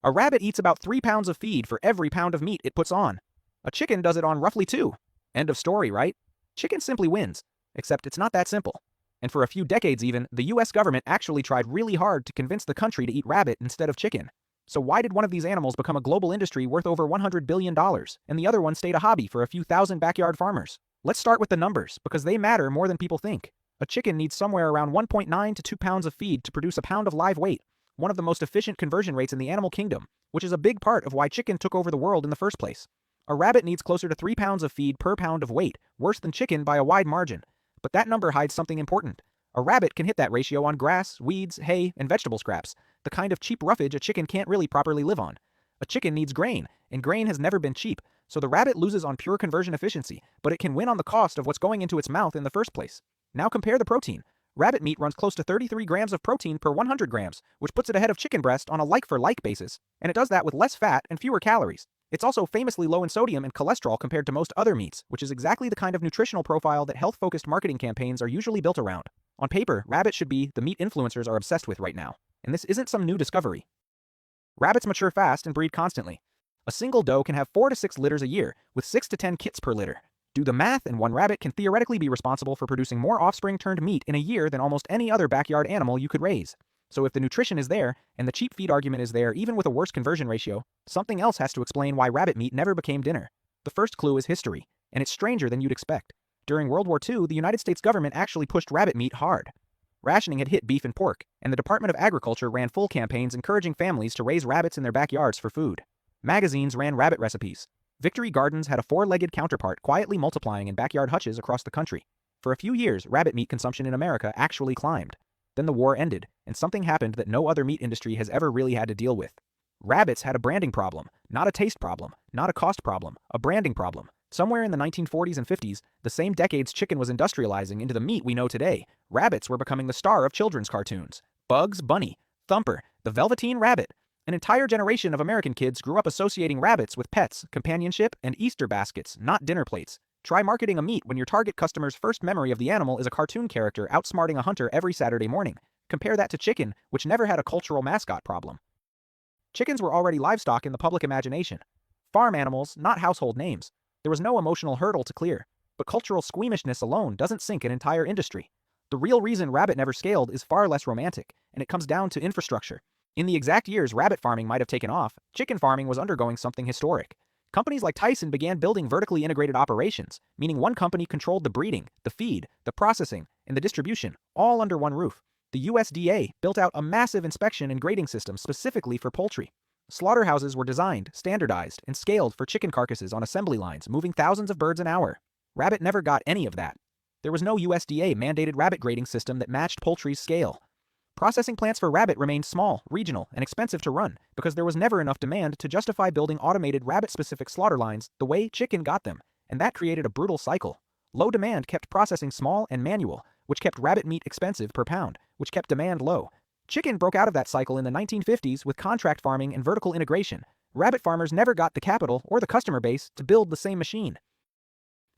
A rabbit eats about 3 pounds of feed for every pound of meat it puts on. A chicken does it on roughly 2. End of story, right? Chicken simply wins. Except it's not that simple. And for a few decades even, the US government actually tried really hard to convince the country to eat rabbit instead of chicken. So why did one of these animals become a global industry worth over $100 billion, and the other one stayed a hobby for a few thousand backyard farmers? Let's start with the numbers, because they matter more than people think. A chicken needs somewhere around 1.9 to 2 pounds of feed to produce a pound of live weight, one of the most efficient conversion rates in the animal kingdom, which is a big part of why chicken took over the world in the first place. A rabbit needs closer to 3 pounds of feed per pound of weight, worse than chicken by a wide margin. But that number hides something important. A rabbit can hit that ratio on grass, weeds, hay, and vegetable scraps, the kind of cheap roughage a chicken can't really properly live on. A chicken needs grain, and grain has never been cheap, so the rabbit loses on pure conversion efficiency, but it can win on the cost of what's going into its mouth in the first place. Now compare the protein. Rabbit meat runs close to 33 grams of protein per 100 grams, which puts it ahead of chicken breast on a like-for-like basis, and it does that with less fat and fewer calories. It's also famously low in sodium and cholesterol compared to most other meats, which is exactly the kind of nutritional profile that health-focused marketing campaigns are usually built around. On paper, rabbit should be the meat influencers are obsessed with right now, and this isn't some new discovery. Rabbits mature fast and breed constantly. A single doe can have 4 to 6 litters a year, with 6 to 10 kits per litter. Do the math, and one rabbit can theoretically be responsible for producing more offspring turned meat in a year than almost any other backyard animal you could raise. So if the nutrition is there, and the cheap feed argument is there even with a worse conversion ratio, something else has to explain why rabbit meat never became dinner. The first clue is history, and it's stranger than you'd expect. During World War II, the United States government actually pushed rabbit meat hard. Rationing had hit beef and pork, and the Department of Agriculture ran full campaigns encouraging families to raise rabbits in their backyards for food. Magazines ran rabbit recipes. Victory Gardens had a 4-legged counterpart quietly multiplying in backyard hutches across the country. For a few years, rabbit meat consumption in America actually climbed. Then the war ended, and something happened that no other meat industry has ever really had to deal with. Rabbits had a branding problem, not a taste problem, not a cost problem, a branding problem. Somewhere in the 1940s and 50s, the same decades chicken was industrializing into the meat we know today, rabbits were becoming the star of children's cartoons. Bugs Bunny, Thumper, the Velveteen Rabbit. An entire generation of American kids grew up associating rabbits with pets, companionship, and Easter baskets, not dinner plates. Try marketing a meat when your target customer's first memory of the animal is a cartoon character outsmarting a hunter every Saturday morning. Compare that to chicken, which never had a cultural mascot problem. Chickens were already livestock in the public imagination. Farm animals, not household names. There was no emotional hurdle to clear, but cultural squeamishness alone doesn't sink an entire industry. The real reason rabbit never scaled is far less romantic, and it comes down to infrastructure. In the exact years rabbit farming might have taken off, chicken farming was undergoing something historic. Companies like Tyson began building vertically integrated operations, meaning one company controlled the breeding, the feed, the processing, and the distribution, all under one roof. The USDA built out a massive inspection and grading system specifically for poultry. Slaughterhouses were designed, standardized, and scaled for chicken carcasses on assembly lines, moving thousands of birds an hour. Rabbit never got any of that. There was no USDA-mandated rabbit grading system that matched poultry's scale. Processing plants for rabbit remained small, regional, and expensive to run because there was never enough demand to justify building automated rabbit-specific slaughter lines the way chicken got them, and that created a brutal cycle. Low demand kept processing small and manual, which kept rabbit meat expensive per pound, which kept demand low. Chicken broke out of that cycle in the 1950s with contract farming and vertical integration. Rabbit farmers never got the capital or the customer base to build the same machine.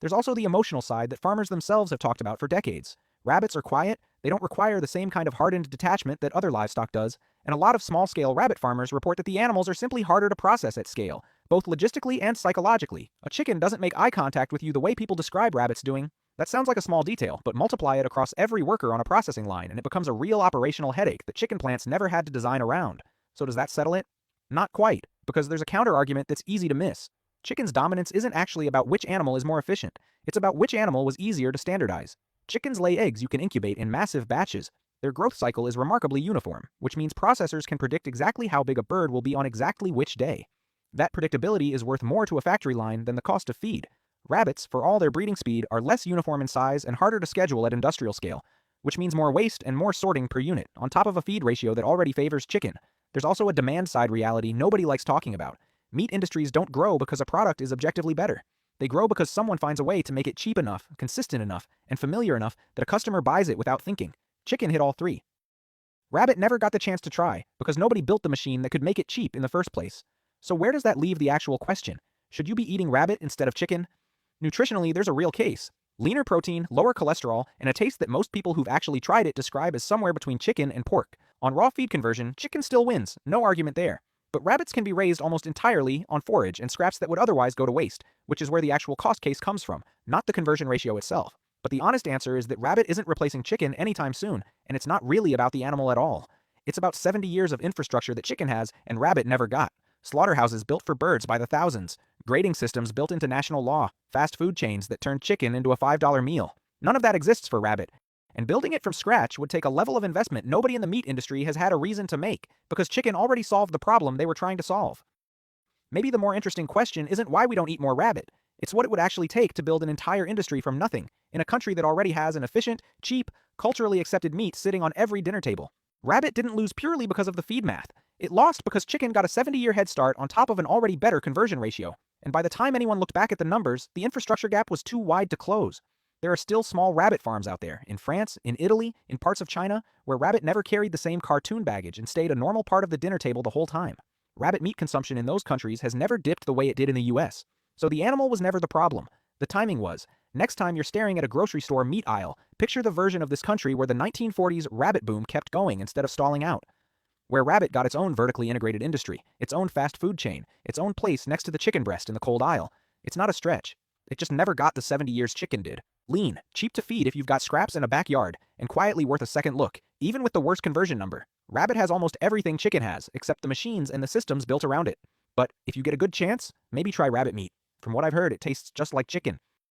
There's also the emotional side that farmers themselves have talked about for decades. Rabbits are quiet, they don't require the same kind of hardened detachment that other livestock does, and a lot of small-scale rabbit farmers report that the animals are simply harder to process at scale, both logistically and psychologically. A chicken doesn't make eye contact with you the way people describe rabbits doing. That sounds like a small detail, but multiply it across every worker on a processing line and it becomes a real operational headache that chicken plants never had to design around. So does that settle it? Not quite, because there's a counter-argument that's easy to miss. Chicken's dominance isn't actually about which animal is more efficient, it's about which animal was easier to standardize. Chickens lay eggs you can incubate in massive batches. Their growth cycle is remarkably uniform, which means processors can predict exactly how big a bird will be on exactly which day. That predictability is worth more to a factory line than the cost of feed. Rabbits, for all their breeding speed, are less uniform in size and harder to schedule at industrial scale, which means more waste and more sorting per unit, on top of a feed ratio that already favors chicken. There's also a demand-side reality nobody likes talking about. Meat industries don't grow because a product is objectively better. They grow because someone finds a way to make it cheap enough, consistent enough, and familiar enough that a customer buys it without thinking. Chicken hit all three. Rabbit never got the chance to try, because nobody built the machine that could make it cheap in the first place. So where does that leave the actual question? Should you be eating rabbit instead of chicken? Nutritionally, there's a real case. Leaner protein, lower cholesterol, and a taste that most people who've actually tried it describe as somewhere between chicken and pork. On raw feed conversion, chicken still wins, no argument there. But rabbits can be raised almost entirely on forage and scraps that would otherwise go to waste, which is where the actual cost case comes from, not the conversion ratio itself. But the honest answer is that rabbit isn't replacing chicken anytime soon, and it's not really about the animal at all. It's about 70 years of infrastructure that chicken has and rabbit never got. Slaughterhouses built for birds by the thousands, grading systems built into national law, fast food chains that turned chicken into a $5 meal. None of that exists for rabbit. And building it from scratch would take a level of investment nobody in the meat industry has had a reason to make, because chicken already solved the problem they were trying to solve. Maybe the more interesting question isn't why we don't eat more rabbit. It's what it would actually take to build an entire industry from nothing, in a country that already has an efficient, cheap, culturally accepted meat sitting on every dinner table. Rabbit didn't lose purely because of the feed math. It lost because chicken got a 70-year head start on top of an already better conversion ratio. And by the time anyone looked back at the numbers, the infrastructure gap was too wide to close. There are still small rabbit farms out there, in France, in Italy, in parts of China, where rabbit never carried the same cartoon baggage and stayed a normal part of the dinner table the whole time. Rabbit meat consumption in those countries has never dipped the way it did in the US. So the animal was never the problem. The timing was. Next time you're staring at a grocery store meat aisle, picture the version of this country where the 1940s rabbit boom kept going instead of stalling out. Where rabbit got its own vertically integrated industry, its own fast food chain, its own place next to the chicken breast in the cold aisle. It's not a stretch. It just never got the 70 years chicken did. Lean, cheap to feed if you've got scraps in a backyard, and quietly worth a second look, even with the worst conversion number. Rabbit has almost everything chicken has, except the machines and the systems built around it. But if you get a good chance, maybe try rabbit meat. From what I've heard, it tastes just like chicken.